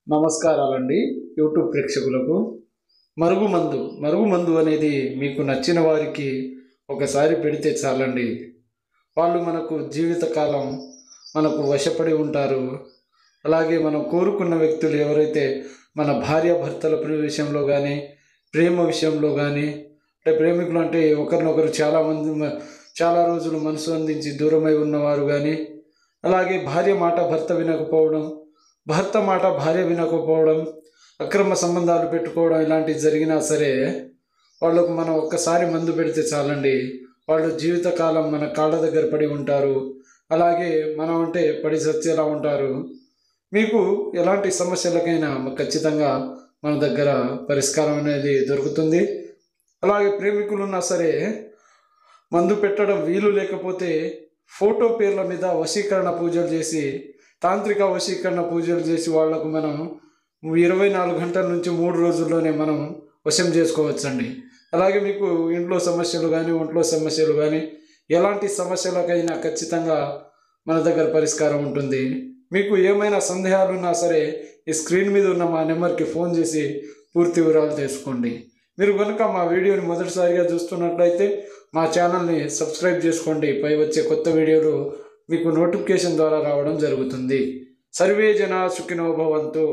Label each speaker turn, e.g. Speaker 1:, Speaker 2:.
Speaker 1: నమస్కారాలండి యూట్యూబ్ ప్రేక్షకులకు. మరుగుమందు అనేది మీకు నచ్చిన వారికి ఒకసారి పెడితే చాలండి. వాళ్ళు మనకు జీవితకాలం మనకు వశపడి ఉంటారు. అలాగే మనం కోరుకున్న వ్యక్తులు ఎవరైతే మన భార్యాభర్తల విషయంలో కానీ, ప్రేమ విషయంలో కానీ, అంటే ప్రేమికులు అంటే ఒకరినొకరు చాలా రోజులు మనసు అందించి దూరమై ఉన్నవారు కానీ, అలాగే భార్య మాట భర్త వినకపోవడం, భర్త మాట భార్య వినకపోవడం, అక్రమ సంబంధాలు పెట్టుకోవడం ఇలాంటివి జరిగినా సరే వాళ్ళకు మనం ఒక్కసారి మందు పెడితే చాలండి. వాళ్ళు జీవితకాలం మన కాళ్ళ దగ్గర పడి ఉంటారు. అలాగే మనం అంటే పడి సచ్చేలా ఉంటారు. మీకు ఎలాంటి సమస్యలకైనా ఖచ్చితంగా మన దగ్గర పరిష్కారం అనేది దొరుకుతుంది. అలాగే ప్రేమికులు ఉన్నా సరే మందు పెట్టడం వీలు లేకపోతే ఫోటో పేర్ల మీద వశీకరణ పూజలు చేసి, తాంత్రిక వశీకరణ పూజలు చేసి వాళ్లకు మనం 24 గంటల నుంచి 3 రోజుల్లోనే మనం వశం చేసుకోవచ్చండి. అలాగే మీకు ఇంట్లో సమస్యలు కానీ, ఒంట్లో సమస్యలు కానీ, ఎలాంటి సమస్యలకైనా ఖచ్చితంగా మన దగ్గర పరిష్కారం ఉంటుంది. మీకు ఏమైనా సందేహాలు ఉన్నా సరే ఈ స్క్రీన్ మీద ఉన్న మా నెంబర్కి ఫోన్ చేసి పూర్తి వివరాలు తెలుసుకోండి. మీరు కనుక మా వీడియోని మొదటిసారిగా చూస్తున్నట్లయితే మా ఛానల్ని సబ్స్క్రైబ్ చేసుకోండి. పై వచ్చే కొత్త వీడియోలు మీకు నోటిఫికేషన్ ద్వారా రావడం జరుగుతుంది. సర్వే జనా సుఖినో భవంతు.